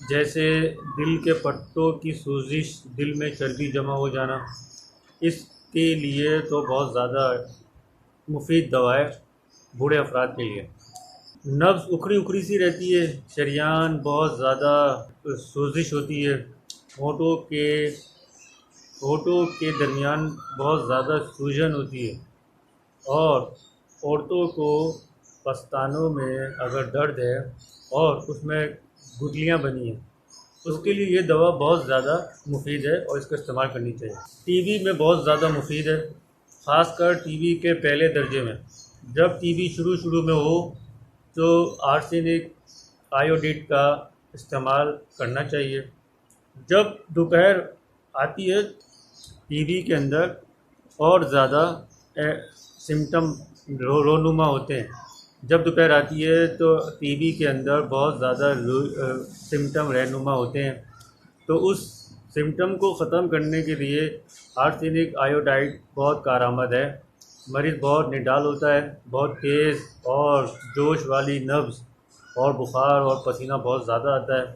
جیسے دل کے پٹوں کی سوزش، دل میں چربی جمع ہو جانا، اس کے لیے تو بہت زیادہ مفید دوا ہے بوڑھے افراد کے لیے۔ نبض اکھڑی اکھڑی سی رہتی ہے، شریان بہت زیادہ سوزش ہوتی ہے، ہونٹوں کے درمیان بہت زیادہ سوجن ہوتی ہے، اور عورتوں کو پستانوں میں اگر درد ہے اور اس میں گٹلیاں بنی ہیں، اس کے لیے یہ دوا بہت زیادہ مفید ہے اور اس کا استعمال کرنی چاہیے۔ ٹی بی میں بہت زیادہ مفید ہے، خاص کر ٹی بی کے پہلے درجے میں۔ جب ٹی بی شروع میں ہو تو آرسینک آیوڈیٹ کا استعمال کرنا چاہیے۔ جب دوپہر آتی ہے ٹی بی کے اندر اور زیادہ سمٹم رونما ہوتے ہیں، جب دوپہر آتی ہے تو ٹی بی کے اندر بہت زیادہ سمٹم رہنما ہوتے ہیں، تو اس سمٹم کو ختم کرنے کے لیے آرسینک آیوڈائڈ بہت کارآمد ہے۔ مریض بہت نڈال ہوتا ہے، بہت تیز اور جوش والی نبض اور بخار اور پسینہ بہت زیادہ آتا ہے،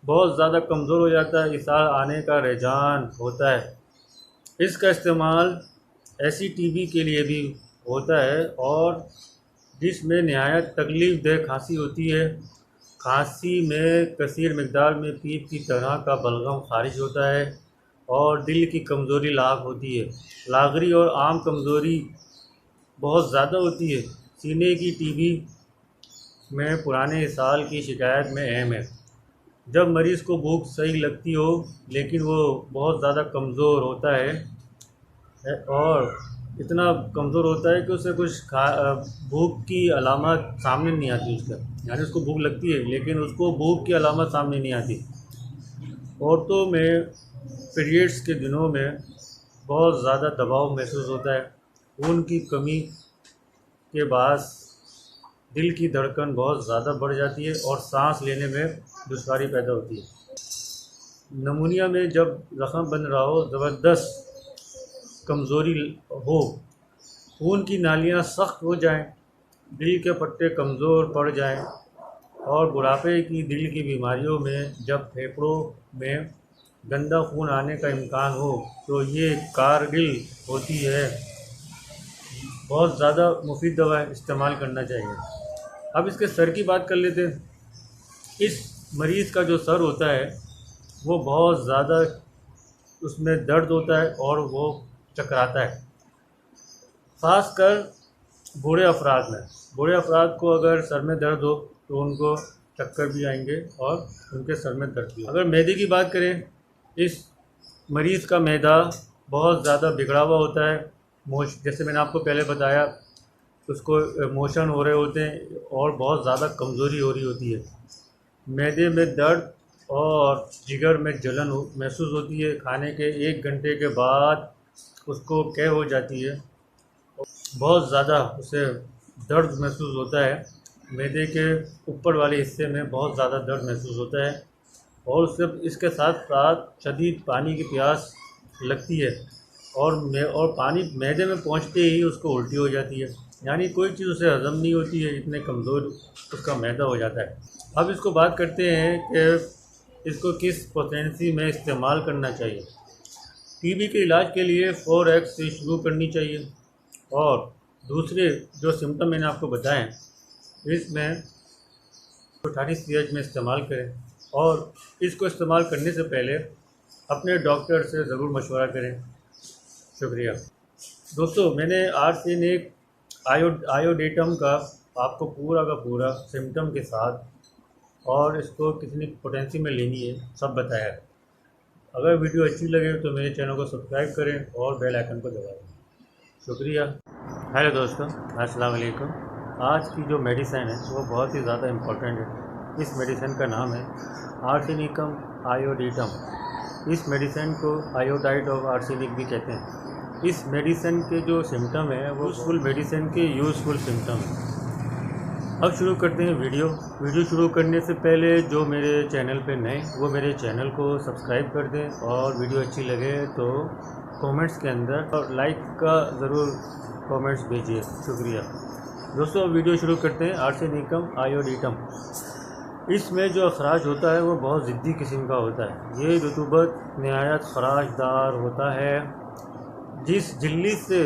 بہت زیادہ کمزور ہو جاتا ہے، اسہال آنے کا رجحان ہوتا ہے۔ اس کا استعمال ایسی ٹی بی کے لیے بھی ہوتا ہے اور جس میں نہایت تکلیف دہ کھانسی ہوتی ہے۔ کھانسی میں کثیر مقدار میں پیپ کی طرح کا بلغم خارج ہوتا ہے اور دل کی کمزوری لاحق ہوتی ہے۔ لاغری اور عام کمزوری بہت زیادہ ہوتی ہے۔ سینے کی ٹی بی میں پرانے اسہال کی شکایت میں اہم ہے۔ جب مریض کو بھوک صحیح لگتی ہو لیکن وہ بہت زیادہ کمزور ہوتا ہے اور اتنا کمزور ہوتا ہے کہ اسے کچھ بھوک کی علامت سامنے نہیں آتی اس کا، یعنی اس کو بھوک لگتی ہے لیکن اس کو بھوک کی علامت سامنے نہیں آتی۔ عورتوں میں پیریڈز کے دنوں میں بہت زیادہ دباؤ محسوس ہوتا ہے، خون کی کمی کے باعث دل کی دھڑکن بہت زیادہ بڑھ جاتی ہے اور سانس لینے میں دشواری پیدا ہوتی ہے۔ نمونیا میں جب زخم بن رہا ہو، زبردست کمزوری ہو، خون کی نالیاں سخت ہو جائیں، دل کے پٹے کمزور پڑ جائیں، اور بڑھاپے کی دل کی بیماریوں میں جب پھیپھڑوں میں گندا خون آنے کا امکان ہو تو یہ کارگر ہوتی ہے۔ بہت زیادہ مفید دوا ہے، استعمال کرنا چاہیے۔ اب اس کے سر کی بات کر لیتے ہیں۔ اس مریض کا جو سر ہوتا ہے وہ بہت زیادہ اس میں درد ہوتا ہے اور وہ چکراتا ہے، خاص کر بوڑھے افراد کو اگر سر میں درد ہو تو ان کو چکر بھی آئیں گے اور ان کے سر میں درد بھی۔ اگر معدے کی بات کریں، اس مریض کا معدہ بہت زیادہ بگڑا ہوا ہوتا ہے، جیسے میں نے آپ کو پہلے بتایا، اس کو موشن ہو رہے ہوتے ہیں اور بہت زیادہ کمزوری ہو رہی ہوتی ہے۔ معدے میں درد اور جگر میں جلن محسوس ہوتی ہے، کھانے کے 1 گھنٹے کے بعد اس کو قے ہو جاتی ہے، بہت زیادہ اسے درد محسوس ہوتا ہے، معدے کے اوپر والے حصے میں بہت زیادہ درد محسوس ہوتا ہے، اور اس کے ساتھ ساتھ شدید پانی کی پیاس لگتی ہے، اور پانی معدے میں پہنچتے ہی اس کو الٹی ہو جاتی ہے، یعنی کوئی چیز اسے ہضم نہیں ہوتی ہے، اتنے کمزور اس کا معدہ ہو جاتا ہے۔ اب اس کو بات کرتے ہیں کہ اس کو کس پوٹینسی میں استعمال کرنا چاہیے۔ ٹی بی کے علاج کے لیے 4x سے شروع کرنی چاہیے، اور دوسرے جو سمٹم میں نے آپ کو بتائے ہیں اس میں 28 CH میں استعمال کریں، اور اس کو استعمال کرنے سے پہلے اپنے ڈاکٹر سے ضرور مشورہ کریں۔ شکریہ دوستو، میں نے آرسینک آیوڈیٹم کا آپ کو پورا کا پورا سمٹم کے ساتھ اور اس کو کتنی پوٹینسی میں لینی ہے سب بتایا ہے۔ اگر ویڈیو اچھی لگے تو میرے چینل کو سبسکرائب کریں اور بیل آئیکن کو دبا دیں۔ شکریہ۔ ہیلو دوستو، السلام علیکم۔ آج کی جو میڈیسن ہے وہ بہت ہی زیادہ امپورٹنٹ ہے۔ اس میڈیسن کا نام ہے آرسینکم آیوڈیٹم۔ اس میڈیسن کو آیوڈائڈ آف آرسینک بھی کہتے ہیں۔ اس میڈیسن کے جو سمٹم ہیں وہ یوزفل میڈیسن کے یوزفل سمٹم ہیں۔ اب شروع کرتے ہیں ویڈیو شروع کرنے سے پہلے جو میرے چینل پہ نئے وہ میرے چینل کو سبسکرائب کر دیں، اور ویڈیو اچھی لگے تو کومنٹس کے اندر اور لائک کا ضرور کومنٹس بھیجیے۔ شکریہ دوستو، اب ویڈیو شروع کرتے ہیں۔ آرسینکم آیوڈیٹم اس میں جو اخراج ہوتا ہے وہ بہت ضدی قسم کا ہوتا ہے۔ یہ رطوبت نہایت خراش دار ہوتا ہے۔ جس جھلی سے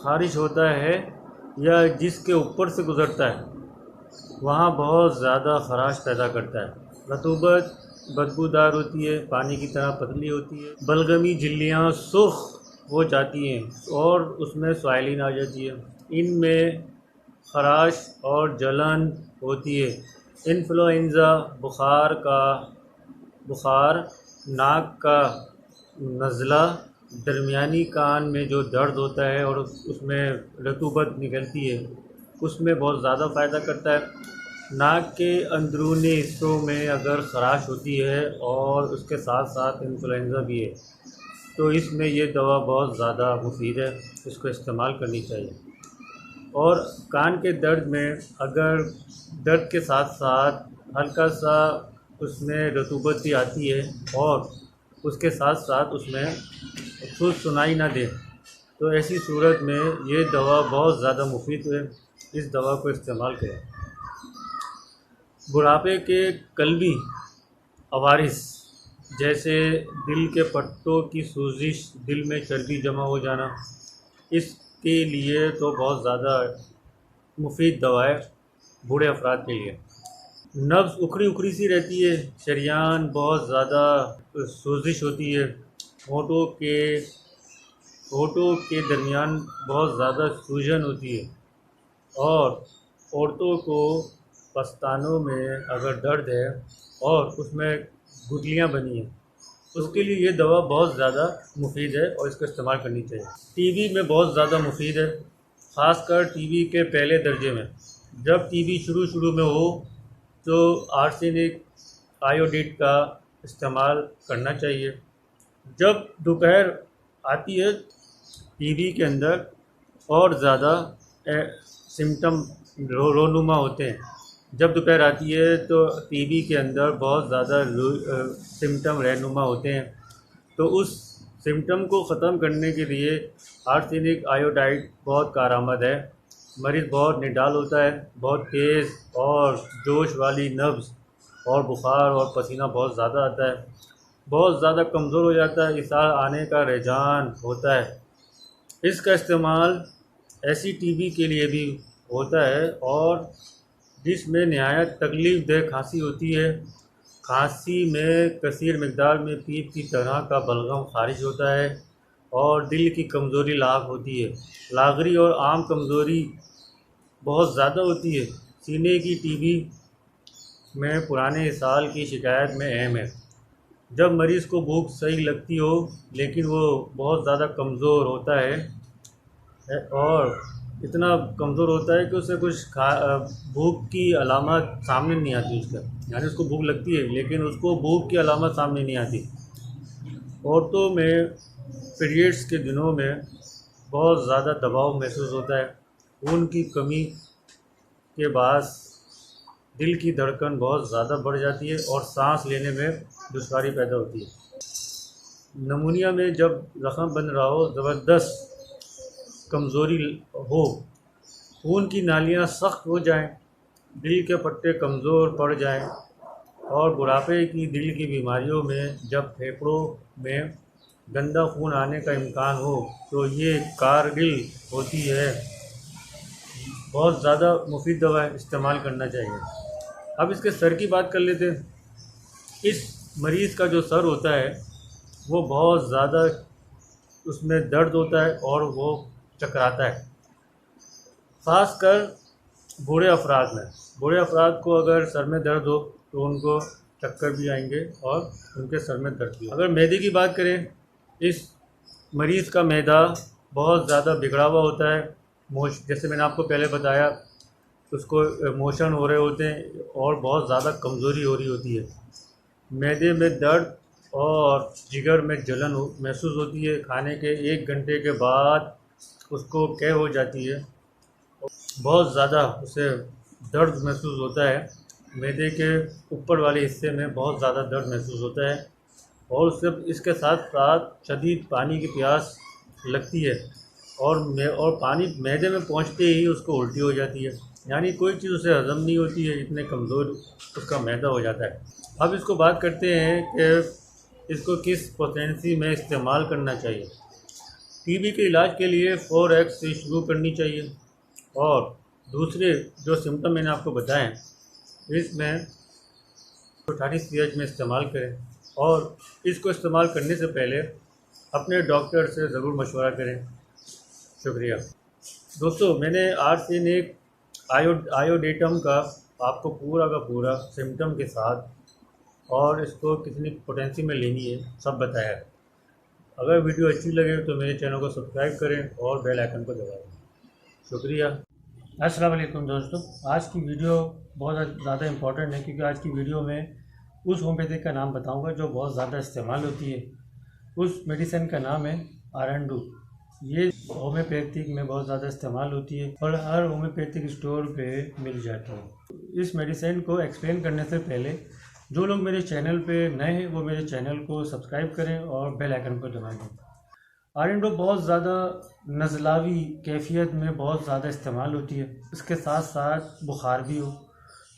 خارج ہوتا ہے یا جس کے اوپر سے گزرتا ہے وہاں بہت زیادہ خراش پیدا کرتا ہے۔ رطوبت بدبودار ہوتی ہے، پانی کی طرح پتلی ہوتی ہے، بلغمی جھلیاں سرخ ہو جاتی ہیں اور اس میں سوائلین آ جاتی ہے۔ ان میں خراش اور جلن ہوتی ہے۔ انفلوئنزا بخار، ناک کا نزلہ، درمیانی کان میں جو درد ہوتا ہے اور اس میں رطوبت نکلتی ہے اس میں بہت زیادہ فائدہ کرتا ہے۔ ناک کے اندرونی حصوں میں اگر خراش ہوتی ہے اور اس کے ساتھ ساتھ انفلوئنزا بھی ہے تو اس میں یہ دوا بہت زیادہ مفید ہے، اس کو استعمال کرنی چاہیے۔ اور کان کے درد میں اگر درد کے ساتھ ساتھ ہلکا سا اس میں رطوبت بھی آتی ہے اور اس کے ساتھ ساتھ اس میں سنائی نہ دے تو ایسی صورت میں یہ دوا بہت زیادہ مفید ہے، اس دوا کو استعمال کریں۔ بڑھاپے کے قلبی عوارض جیسے دل کے پٹوں کی سوزش، دل میں چربی جمع ہو جانا، اس کے لیے تو بہت زیادہ مفید دوا ہے بوڑھے افراد کے لیے۔ نبض اکھڑی اکھڑی سی رہتی ہے، شریان بہت زیادہ سوزش ہوتی ہے، ہونٹوں کے درمیان بہت زیادہ سوجن ہوتی ہے، اور عورتوں کو پستانوں میں اگر درد ہے اور اس میں گٹلیاں بنی ہیں اس کے لیے یہ دوا بہت زیادہ مفید ہے اور اس کو استعمال کرنی چاہیے۔ ٹی بی میں بہت زیادہ مفید ہے، خاص کر ٹی بی کے پہلے درجے میں۔ جب ٹی بی شروع میں ہو تو آرسینک آیوڈیٹ کا استعمال کرنا چاہیے۔ جب دوپہر آتی ہے ٹی بی کے اندر اور زیادہ سمٹم رونما ہوتے ہیں، جب دوپہر آتی ہے تو ٹی بی کے اندر بہت زیادہ سمٹم رہنما ہوتے ہیں، تو اس سمٹم کو ختم کرنے کے لیے آرسینک آیوڈائڈ بہت کارآمد ہے۔ مریض بہت نڈال ہوتا ہے، بہت تیز اور جوش والی نبض اور بخار اور پسینہ بہت زیادہ آتا ہے، بہت زیادہ کمزور ہو جاتا ہے، اسہال آنے کا رجحان ہوتا ہے۔ اس کا استعمال ایسی ٹی بی کے لیے بھی ہوتا ہے اور جس میں نہایت تکلیف دہ کھانسی ہوتی ہے۔ کھانسی میں کثیر مقدار میں پیپ کی طرح کا بلغم خارج ہوتا ہے اور دل کی کمزوری لاحق ہوتی ہے۔ لاغری اور عام کمزوری بہت زیادہ ہوتی ہے۔ سینے کی ٹی بی میں پرانے اسہال کی شکایت میں اہم ہے۔ جب مریض کو بھوک صحیح لگتی ہو لیکن وہ بہت زیادہ کمزور ہوتا ہے اور اتنا کمزور ہوتا ہے کہ اسے کچھ بھوک کی علامت سامنے نہیں آتی اس کا، یعنی اس کو بھوک لگتی ہے لیکن اس کو بھوک کی علامت سامنے نہیں آتی۔ عورتوں میں پیریڈز کے دنوں میں بہت زیادہ دباؤ محسوس ہوتا ہے، خون کی کمی کے باعث دل کی دھڑکن بہت زیادہ بڑھ جاتی ہے اور سانس لینے میں دشواری پیدا ہوتی ہے۔ نمونیا میں جب زخم بن رہا ہو، زبردست کمزوری ہو، خون کی نالیاں سخت ہو جائیں، دل کے پٹے کمزور پڑ جائیں اور بڑھاپے کی دل کی بیماریوں میں جب پھیپھڑوں میں گندا خون آنے کا امکان ہو تو یہ کارگر ہوتی ہے۔ بہت زیادہ مفید دوا ہے، استعمال کرنا چاہیے۔ اب اس کے سر کی بات کر لیتے ہیں۔ اس مریض کا جو سر ہوتا ہے وہ بہت زیادہ اس میں درد ہوتا ہے اور وہ چکراتا ہے، خاص کر بوڑھے افراد میں۔ بوڑھے افراد کو اگر سر میں درد ہو تو ان کو چکر بھی آئیں گے اور ان کے سر میں درد بھی۔ اگر معدے کی بات کریں، اس مریض کا معدہ بہت زیادہ بگڑا ہوا ہوتا ہے، جیسے میں نے آپ کو پہلے بتایا اس کو موشن ہو رہے ہوتے ہیں اور بہت زیادہ کمزوری ہو رہی ہوتی ہے، معدے میں درد اور جگر میں جلن محسوس ہوتی ہے، کھانے کے 1 گھنٹے کے بعد اس کو قے ہو جاتی ہے، بہت زیادہ اسے درد محسوس ہوتا ہے، معدے کے اوپر والے حصے میں بہت زیادہ درد محسوس ہوتا ہے اور اس کے ساتھ ساتھ شدید پانی کی پیاس لگتی ہے اور پانی معدے میں پہنچتے ہی اس کو الٹی ہو جاتی ہے۔ یعنی کوئی چیز اسے ہضم نہیں ہوتی ہے، اتنے کمزور اس کا معدہ ہو جاتا ہے۔ اب اس کو بات کرتے ہیں کہ اس کو کس پوٹینسی میں استعمال کرنا چاہیے۔ ٹی بی کے علاج کے لیے 4x سے شروع کرنی چاہیے، اور دوسرے جو سمٹم میں نے آپ کو بتائیں اس میں 28 CH میں استعمال کریں، اور اس کو استعمال کرنے سے پہلے اپنے ڈاکٹر سے ضرور مشورہ کریں۔ شکریہ دوستو، میں نے آرسینک آیوڈیٹم کا آپ کو پورا کا پورا سمٹم کے ساتھ اور اس کو کتنی پوٹینسی میں لینی ہے سب بتایا ہے۔ اگر ویڈیو اچھی لگے تو میرے چینل کو سبسکرائب کریں اور بیل آئیکن کو دبا دیں۔ شکریہ۔ السلام علیکم دوستو، آج کی ویڈیو بہت زیادہ امپورٹنٹ ہے، کیونکہ آج کی ویڈیو میں اس ہومیوپیتھک کا نام بتاؤں گا جو بہت زیادہ استعمال ہوتی ہے۔ اس میڈیسن کا نام ہے آرنڈو۔ یہ ہومیوپیتھک میں بہت زیادہ استعمال ہوتی ہے اور ہر ہومیوپیتھک اسٹور پہ مل جاتی ہے۔ اس میڈیسن کو ایکسپلین کرنے سے پہلے جو لوگ میرے چینل پہ نئے ہیں وہ میرے چینل کو سبسکرائب کریں اور بیل آئیکن کو دبا دیں۔ آرنڈو بہت زیادہ نزلاوی کیفیت میں بہت زیادہ استعمال ہوتی ہے، اس کے ساتھ ساتھ بخار بھی ہو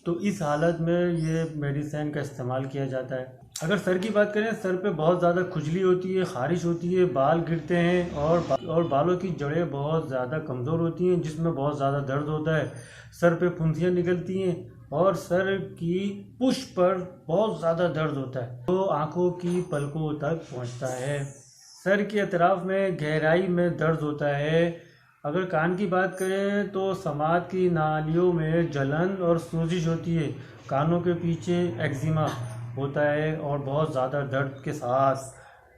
تو اس حالت میں یہ میڈیسن کا استعمال کیا جاتا ہے۔ اگر سر کی بات کریں، سر پہ بہت زیادہ کھجلی ہوتی ہے، خارش ہوتی ہے، بال گرتے ہیں اور بالوں کی جڑیں بہت زیادہ کمزور ہوتی ہیں، جس میں بہت زیادہ درد ہوتا ہے، سر پہ پھنسیاں نکلتی ہیں اور سر کی پشت پر بہت زیادہ درد ہوتا ہے جو آنکھوں کی پلکوں تک پہنچتا ہے۔ سر کے اطراف میں گہرائی میں درد ہوتا ہے۔ اگر کان کی بات کریں تو سماعت کی نالیوں میں جلن اور سوزش ہوتی ہے، کانوں کے پیچھے ایگزیما ہوتا ہے اور بہت زیادہ درد کے ساتھ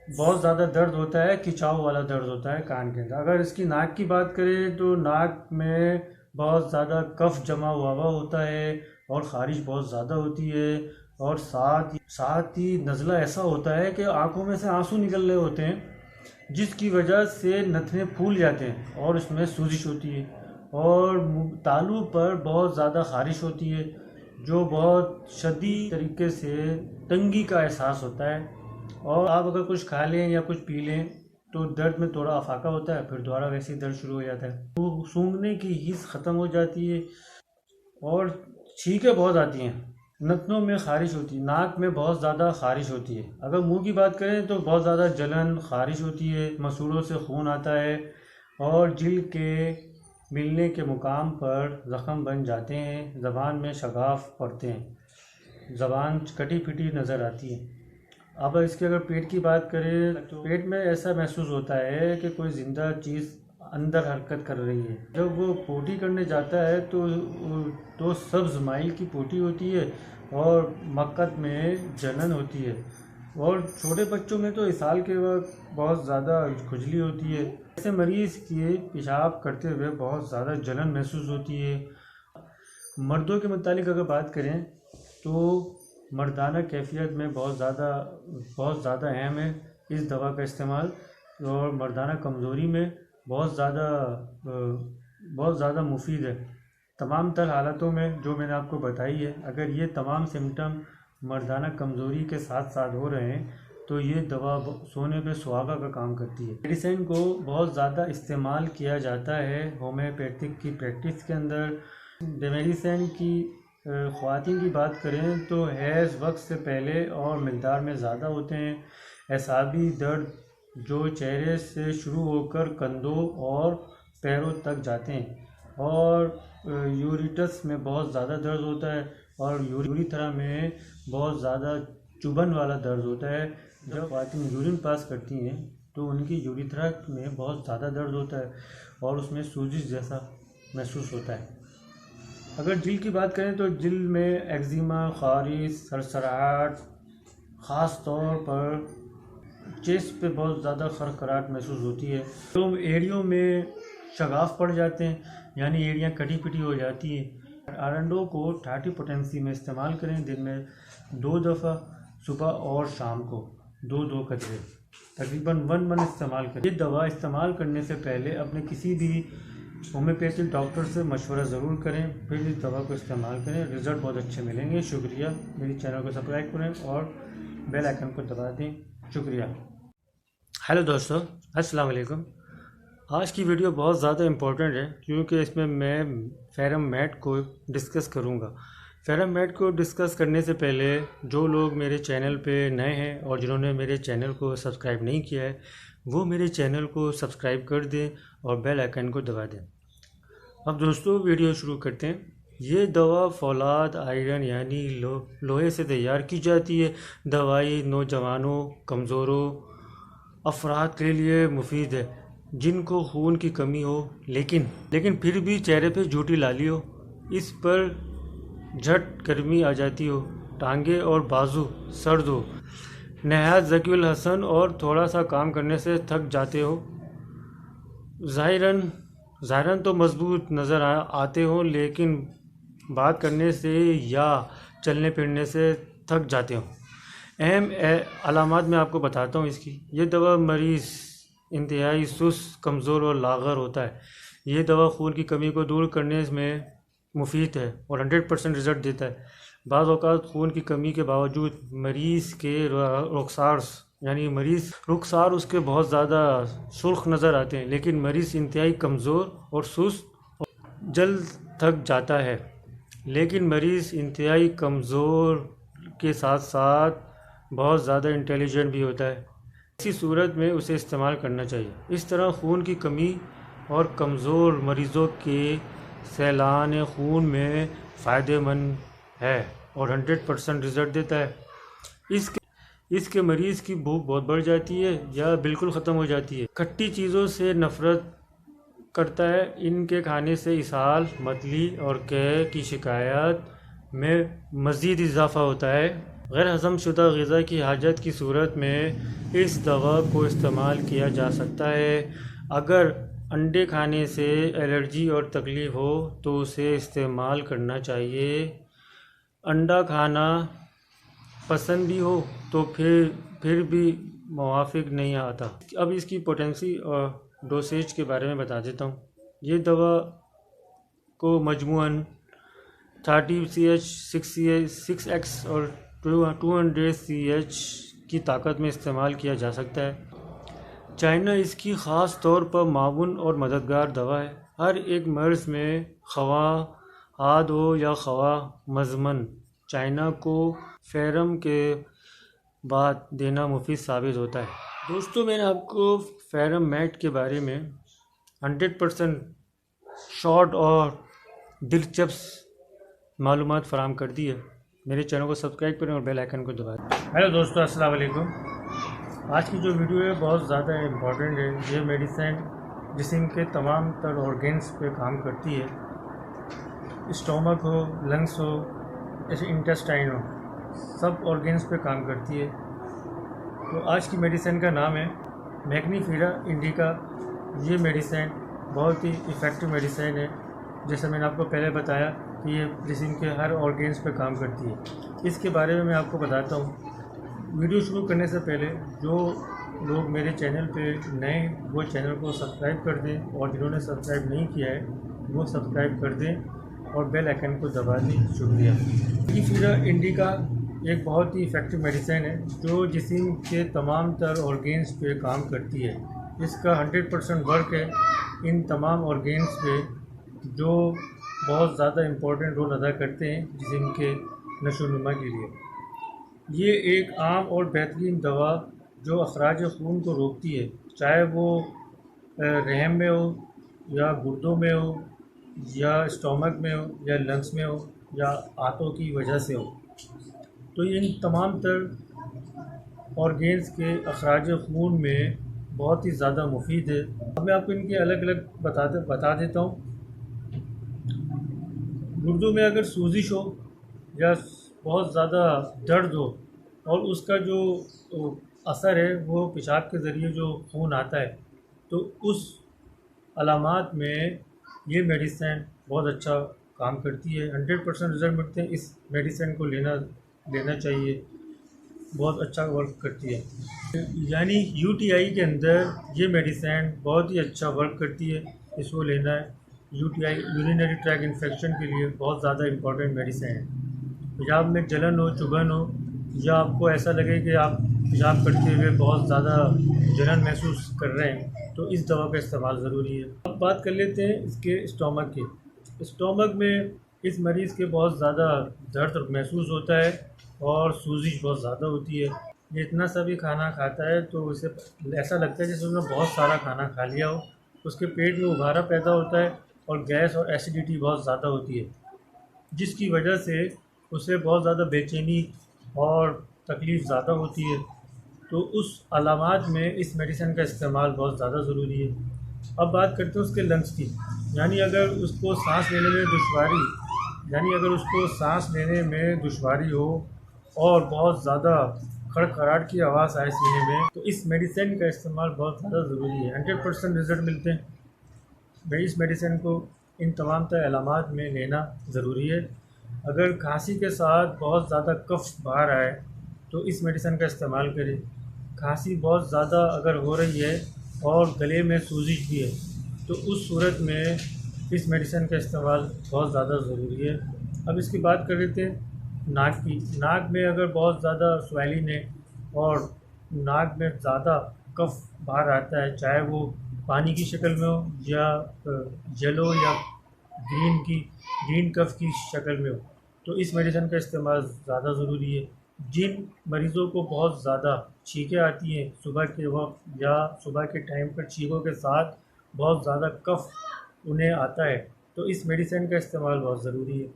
بہت زیادہ درد ہوتا ہے، کھچاؤ والا درد ہوتا ہے کان کے اندر۔ اگر اس کی ناک کی بات کریں تو ناک میں بہت زیادہ کف جمع ہوا ہوتا ہے اور خارش بہت زیادہ ہوتی ہے، اور ساتھ ہی نزلہ ایسا ہوتا ہے کہ آنکھوں میں سے آنسو نکل رہے ہوتے ہیں، جس کی وجہ سے نتنے پھول جاتے ہیں اور اس میں سوزش ہوتی ہے، اور تالو پر بہت زیادہ خارش ہوتی ہے جو بہت شدید طریقے سے تنگی کا احساس ہوتا ہے، اور آپ اگر کچھ کھا لیں یا کچھ پی لیں تو درد میں تھوڑا افاقہ ہوتا ہے، پھر دوبارہ ویسے ہی درد شروع ہو جاتا ہے، وہ سونگھنے کی حس ختم ہو جاتی ہے اور چھینکیں بہت آتی ہیں، نتنوں میں خارش ہوتی ہے، ناک میں بہت زیادہ خارش ہوتی ہے۔ اگر منہ کی بات کریں تو بہت زیادہ جلن، خارش ہوتی ہے، مسوڑوں سے خون آتا ہے اور جلد کے ملنے کے مقام پر زخم بن جاتے ہیں، زبان میں شگاف پڑتے ہیں، زبان کٹی پھٹی نظر آتی ہے۔ اب اس کے اگر پیٹ کی بات کریں تو پیٹ میں ایسا محسوس ہوتا ہے کہ کوئی زندہ چیز اندر حرکت کر رہی ہے۔ جب وہ پوٹی کرنے جاتا ہے تو سبز مائل کی پوٹی ہوتی ہے اور مقعد میں جلن ہوتی ہے، اور چھوٹے بچوں میں تو اسہال کے وقت بہت زیادہ کھجلی ہوتی ہے۔ ایسے مریض کے پیشاب کرتے ہوئے بہت زیادہ جلن محسوس ہوتی ہے۔ مردوں کے متعلق اگر بات کریں تو مردانہ کیفیت میں بہت زیادہ اہم ہے اس دوا کا استعمال، اور مردانہ کمزوری میں بہت زیادہ مفید ہے۔ تمام تر حالتوں میں جو میں نے آپ کو بتائی ہے، اگر یہ تمام سمٹم مردانہ کمزوری کے ساتھ ساتھ ہو رہے ہیں تو یہ دوا سونے پہ سہاگا کا کام کرتی ہے۔ میڈیسن کو بہت زیادہ استعمال کیا جاتا ہے ہومیوپیتھک کی پریکٹس کے اندر۔ میڈیسن کی خواتین کی بات کریں تو حیض وقت سے پہلے اور مقدار میں زیادہ ہوتے ہیں۔ اعصابی درد جو چہرے سے شروع ہو کر کندھوں اور پیروں تک جاتے ہیں، اور یوریٹس میں بہت زیادہ درد ہوتا ہے، اور یوریتھرا میں بہت زیادہ چبھن والا درد ہوتا ہے۔ جب خواتین یورین پاس کرتی ہیں تو ان کی یوریتھرا میں بہت زیادہ درد ہوتا ہے اور اس میں سوزش جیسا محسوس ہوتا ہے۔ اگر جلد کی بات کریں تو جلد میں ایگزیما، خارش، سرسراہٹ، خاص طور پر چیسٹ پہ بہت زیادہ خرخراہٹ محسوس ہوتی ہے، تو ایڑیوں میں شگاف پڑ جاتے ہیں، یعنی ایڑیاں کٹی پٹی ہو جاتی ہیں۔ آرنڈو کو 30 پوٹینسی میں استعمال کریں، دن میں 2 دفعہ، صبح اور شام کو 2 قطرے، تقریباً 1 منتھ استعمال کریں۔ یہ دوا استعمال کرنے سے پہلے اپنے کسی بھی ہومیوپیتھک ڈاکٹر سے مشورہ ضرور کریں، پھر اس دوا کو استعمال کریں، رزلٹ بہت اچھے ملیں گے۔ شکریہ، میری چینل کو سبسکرائب کریں اور بیل آئیکن کو دبا دیں۔ شکریہ۔ ہیلو دوستو، السلام علیکم۔ آج کی ویڈیو بہت زیادہ امپورٹنٹ ہے کیونکہ اس میں فیرم میٹ کو ڈسکس کروں گا۔ فیرم میٹ کو ڈسکس کرنے سے پہلے جو لوگ میرے چینل پہ نئے ہیں اور جنہوں نے میرے چینل کو سبسکرائب نہیں کیا ہے وہ میرے چینل کو سبسکرائب کر دیں اور بیل آئیکن کو دبا دیں۔ اب دوستو ویڈیو شروع کرتے ہیں۔ یہ دوا فولاد آئرن یعنی لوہے سے تیار کی جاتی ہے۔ دوائی نوجوانوں، کمزوروں افراد کے لیے مفید ہے جن کو خون کی کمی ہو لیکن پھر بھی چہرے پہ جھوٹی لالی ہو، اس پر جھٹ گرمی آ جاتی ہو، ٹانگیں اور بازو سرد ہو، نہایت ذکی الحسن اور تھوڑا سا کام کرنے سے تھک جاتے ہو، ظاہراً تو مضبوط نظر آتے ہوں لیکن بات کرنے سے یا چلنے پھرنے سے تھک جاتے ہوں۔ اہم علامات میں آپ کو بتاتا ہوں اس کی۔ یہ دوا مریض انتہائی سست، کمزور اور لاغر ہوتا ہے۔ یہ دوا خون کی کمی کو دور کرنے میں مفید ہے اور 100% رزلٹ دیتا ہے۔ بعض اوقات خون کی کمی کے باوجود مریض کے رخسار اس کے بہت زیادہ سرخ نظر آتے ہیں لیکن مریض انتہائی کمزور اور سست اور جلد تھک جاتا ہے، لیکن مریض انتہائی کمزور کے ساتھ ساتھ بہت زیادہ انٹیلیجنٹ بھی ہوتا ہے۔ اسی صورت میں اسے استعمال کرنا چاہیے۔ اس طرح خون کی کمی اور کمزور مریضوں کے سیلان خون میں فائدہ مند ہے اور 100% رزلٹ دیتا ہے۔ اس کے مریض کی بھوک بہت بڑھ جاتی ہے یا بالکل ختم ہو جاتی ہے۔ کھٹی چیزوں سے نفرت کرتا ہے۔ ان کے کھانے سے اسہال، متلی اور قے کی شکایات میں مزید اضافہ ہوتا ہے۔ غیر ہضم شدہ غذا کی حاجت کی صورت میں اس دوا کو استعمال کیا جا سکتا ہے۔ اگر انڈے کھانے سے الرجی اور تکلیف ہو تو اسے استعمال کرنا چاہیے۔ انڈا کھانا پسند بھی ہو تو پھر بھی موافق نہیں آتا۔ اب اس کی پوٹینسی اور ڈوسیج کے بارے میں بتا دیتا ہوں۔ یہ دوا کو مجموعاً 30 CH 6X اور 200 CH کی طاقت میں استعمال کیا جا سکتا ہے۔ چائنا اس کی خاص طور پر معاون اور مددگار دوا ہے۔ ہر ایک مرض میں خواہ عاد ہو یا خواہ مزمن، چائنا کو فیرم کے بعد دینا مفید ثابت ہوتا ہے۔ دوستو میں نے آپ کو فیرم میٹ کے بارے میں 100% شارٹ اور دلچسپ معلومات فراہم کر دی ہے۔ میرے چینل کو سبسکرائب کریں اور بیل آئیکن کو دبائیں۔ ہیلو دوستو، السلام علیکم۔ آج کی جو ویڈیو ہے بہت زیادہ امپورٹنٹ ہے۔ یہ میڈیسن جسم کے تمام تر آرگنس پہ کام کرتی ہے۔ اسٹومک ہو، لنگس ہو، جیسے انٹسٹائن ہو، سب آرگنس پہ کام کرتی ہے۔ تو آج کی میڈیسن کا نام ہے میگنیفیرا انڈیکا۔ یہ میڈیسن بہت ہی ایفیکٹو میڈیسن ہے۔ جیسے میں نے آپ کو پہلے بتایا کہ یہ جسم کے ہر آرگنس پہ کام کرتی ہے۔ اس کے بارے میں آپ کو بتاتا ہوں۔ ویڈیو شروع کرنے سے پہلے جو لوگ میرے چینل پہ نئے ہیں وہ چینل کو سبسکرائب کر دیں اور جنہوں نے سبسکرائب نہیں کیا ہے وہ سبسکرائب کر دیں اور بیل آئیکن کو دبا دیں۔ شکریہ۔ میگنیفیرا انڈیکا ایک بہت ہی ایفیکٹو میڈیسن ہے جو جسم کے تمام تر آرگنس پہ کام کرتی ہے۔ اس کا 100% ورک ہے ان تمام آرگنس پہ جو بہت زیادہ امپورٹنٹ رول ادا کرتے ہیں جسم کے نشو و نما کے لیے۔ یہ ایک عام اور بہترین دوا جو اخراج خون کو روکتی ہے، چاہے وہ رحم میں ہو یا گردوں میں ہو یا اسٹومک میں ہو یا لنگس میں ہو یا آنتوں کی وجہ سے ہو۔ تو ان تمام تر آرگنس کے اخراج خون میں بہت ہی زیادہ مفید ہے۔ اب میں آپ کو ان کے الگ الگ بتا دیتا ہوں۔ گردوں میں اگر سوزش ہو یا بہت زیادہ درد ہو اور اس کا جو اثر ہے وہ پیشاب کے ذریعے جو خون آتا ہے، تو اس علامات میں یہ میڈیسن بہت اچھا کام کرتی ہے۔ 100% رزلٹ ملتے ہیں۔ اس میڈیسن کو لینا چاہیے، بہت اچھا ورک کرتی ہے۔ یعنی UTI کے اندر یہ میڈیسن بہت ہی اچھا ورک کرتی ہے، اس کو لینا ہے۔ UTI یورینری ٹریک انفیکشن کے لیے بہت زیادہ امپورٹنٹ میڈیسن ہے۔ پیشاب میں جلن ہو، چبھن ہو یا آپ کو ایسا لگے کہ آپ پیشاب کرتے ہوئے بہت زیادہ جلن محسوس کر رہے ہیں تو اس دوا کا استعمال ضروری ہے۔ اب بات کر لیتے ہیں اس کے اسٹومک کی۔ اسٹومک میں اس مریض کے بہت زیادہ درد محسوس ہوتا ہے اور سوزش بہت زیادہ ہوتی ہے۔ یہ اتنا سا بھی کھانا کھاتا ہے تو اسے ایسا لگتا ہے جیسے اس نے بہت سارا کھانا کھا لیا ہو۔ اس کے پیٹ میں ابھارا پیدا ہوتا ہے اور گیس اور ایسیڈیٹی بہت زیادہ ہوتی ہے، جس کی وجہ سے اسے بہت زیادہ بے چینی اور تکلیف زیادہ ہوتی ہے۔ تو اس علامات میں اس میڈیسن کا استعمال بہت زیادہ ضروری ہے۔ اب بات کرتے ہیں اس کے لنگس کی، یعنی اگر اس کو سانس لینے میں دشواری ہو اور بہت زیادہ کھڑکھڑاہٹ کی آواز آئے سینے میں تو اس میڈیسن کا استعمال بہت زیادہ ضروری ہے۔ 100% رزلٹ ملتے ہیں۔ اس میڈیسن کو ان تمام تر علامات میں لینا ضروری ہے۔ اگر کھانسی کے ساتھ بہت زیادہ کف باہر آئے تو اس میڈیسن کا استعمال کریں۔ کھانسی بہت زیادہ اگر ہو رہی ہے اور گلے میں سوزش بھی ہے تو اس صورت میں اس میڈیسن کا استعمال بہت زیادہ ضروری ہے۔ اب اس کی بات کر لیتے ہیں ناک کی۔ ناک میں اگر بہت زیادہ سویلنگ ہے اور ناک میں زیادہ کف باہر آتا ہے، چاہے وہ پانی کی شکل میں ہو یا یلو یا گرین کف کی شکل میں ہو تو اس میڈیسن کا استعمال زیادہ ضروری ہے۔ جن مریضوں کو بہت زیادہ چھینکیں آتی ہیں صبح کے وقت یا صبح کے ٹائم پر چھینکوں کے ساتھ بہت زیادہ کف انہیں آتا ہے تو اس میڈیسن کا استعمال بہت ضروری ہے۔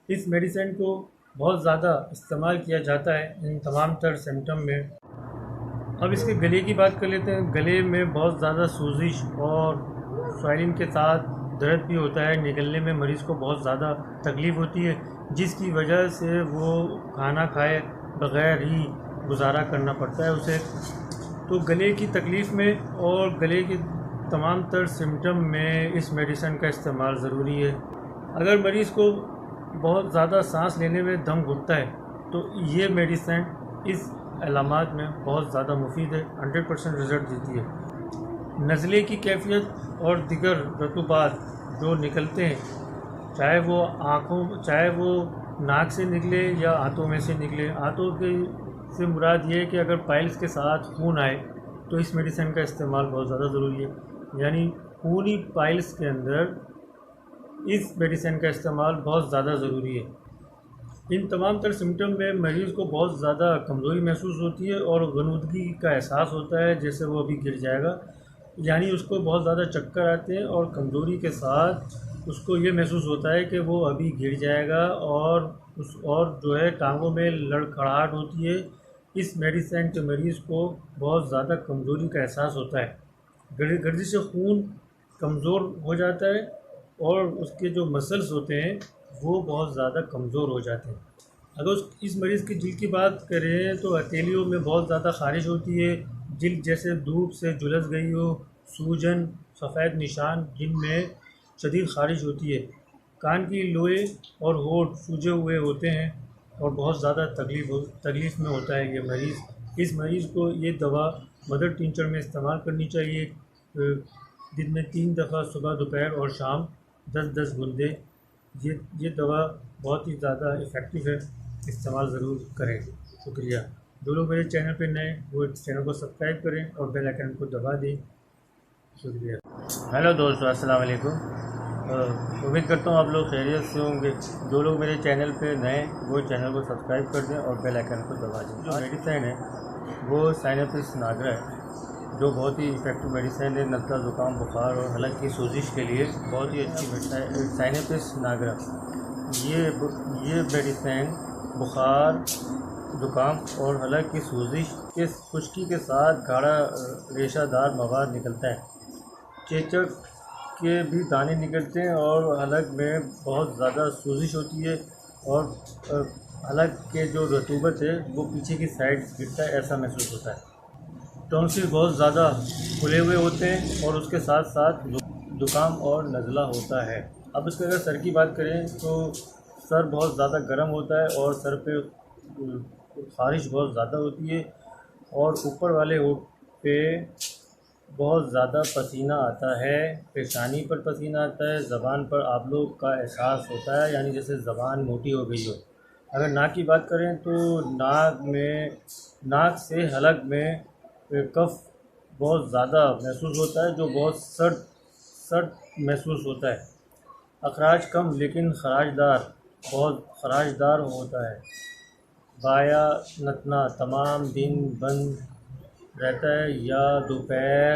اس میڈیسن کو بہت زیادہ استعمال کیا جاتا ہے ان تمام تر سمٹم میں۔ اب اس کے گلے کی بات کر لیتے ہیں۔ گلے میں بہت زیادہ سوزش اور سویلنگ کے ساتھ درد بھی ہوتا ہے، نگلنے میں مریض کو بہت زیادہ تکلیف ہوتی ہے، جس کی وجہ سے وہ کھانا کھائے بغیر ہی گزارا کرنا پڑتا ہے اسے۔ تو گلے کی تکلیف میں اور گلے کے تمام تر سمٹم میں اس میڈیسن کا استعمال ضروری ہے۔ اگر مریض کو بہت زیادہ سانس لینے میں دم گھٹتا ہے تو یہ میڈیسن اس علامات میں بہت زیادہ مفید ہے، 100% رزلٹ دیتی ہے۔ نزلے کی کیفیت اور دیگر رطوبات جو نکلتے ہیں، چاہے وہ ناک سے نکلے یا آنتوں میں سے نکلے۔ آنتوں سے مراد یہ ہے کہ اگر پائلس کے ساتھ خون آئے تو اس میڈیسن کا استعمال بہت زیادہ ضروری ہے، یعنی خونی پائلس کے اندر اس میڈیسن کا استعمال بہت زیادہ ضروری ہے۔ ان تمام تر سمٹم میں مریض کو بہت زیادہ کمزوری محسوس ہوتی ہے اور غنودگی کا احساس ہوتا ہے جیسے وہ ابھی گر جائے گا، یعنی اس کو بہت زیادہ چکر آتے ہیں اور کمزوری کے ساتھ اس کو یہ محسوس ہوتا ہے کہ وہ ابھی گر جائے گا اور جو ہے ٹانگوں میں لڑکھڑاہٹ ہوتی ہے۔ اس میڈیسن کے مریض کو بہت زیادہ کمزوری کا احساس ہوتا ہے، گردش سے خون کمزور ہو جاتا ہے اور اس کے جو مسلز ہوتے ہیں وہ بہت زیادہ کمزور ہو جاتے ہیں۔ اگر اس مریض کی جلد کی بات کریں تو ہتھیلیوں میں بہت زیادہ خارش ہوتی ہے، جلد جیسے دھوپ سے جھلس گئی ہو، سوجن، سفید نشان جن میں شدید خارش ہوتی ہے، کان کی لوئیں اور ہونٹ سوجے ہوئے ہوتے ہیں اور بہت زیادہ تکلیف میں ہوتا ہے یہ مریض۔ اس مریض کو یہ دوا مدر ٹینچر میں استعمال کرنی چاہیے، دن میں 3 دفعہ صبح دوپہر اور شام 10 بوندیں۔ یہ دوا بہت ہی زیادہ افیکٹو ہے، استعمال ضرور کریں۔ شکریہ۔ جو لوگ میرے چینل پہ نئے وہ چینل کو سبسکرائب کریں اور بیل آئیکن کو دبا دیں۔ شکریہ۔ ہیلو دوستو، السلام علیکم۔ امید کرتا ہوں آپ لوگ خیریت سے ہوں گے۔ جو لوگ میرے چینل پہ نئے وہ چینل کو سبسکرائب کر دیں اور بیل آئیکن کو دبا دیں۔ جو میڈیسن ہے وہ سائنوپس ناگرا ہے، جو بہت ہی افیکٹو میڈیسن ہے نزلہ، زکام، بخار اور حلق کی سوزش کے لیے بہت ہی اچھی میڈیسن ہے سائنوپس ناگرا۔ یہ میڈیسن بخار، زکام اور حلق کی سوزش کے خشکی کے ساتھ گاڑھا ریشہ دار مواد نکلتا ہے۔ چیچک کے بھی دانے نکلتے ہیں اور حلق میں بہت زیادہ سوزش ہوتی ہے اور حلق کے جو رطوبت ہے وہ پیچھے کی سائڈ گرتا ہے، ایسا محسوس ہوتا ہے۔ ٹونسل بہت زیادہ کھلے ہوئے ہوتے ہیں اور اس کے ساتھ ساتھ زکام اور نزلہ ہوتا ہے۔ اب اس کے اگر سر کی بات کریں تو سر بہت زیادہ گرم ہوتا ہے اور سر پہ خارش بہت زیادہ ہوتی ہے اور اوپر والے ہونٹ پہ بہت زیادہ پسینہ آتا ہے، پیشانی پر پسینہ آتا ہے، زبان پر آبلو کا احساس ہوتا ہے، یعنی جیسے زبان موٹی ہو گئی ہو۔ اگر ناک کی بات کریں تو ناک سے حلق میں کف بہت زیادہ محسوس ہوتا ہے، جو بہت سرد محسوس ہوتا ہے۔ اخراج کم لیکن بہت خراش دار ہوتا ہے۔ بایا نتنا تمام دن بند رہتا ہے یا دوپہر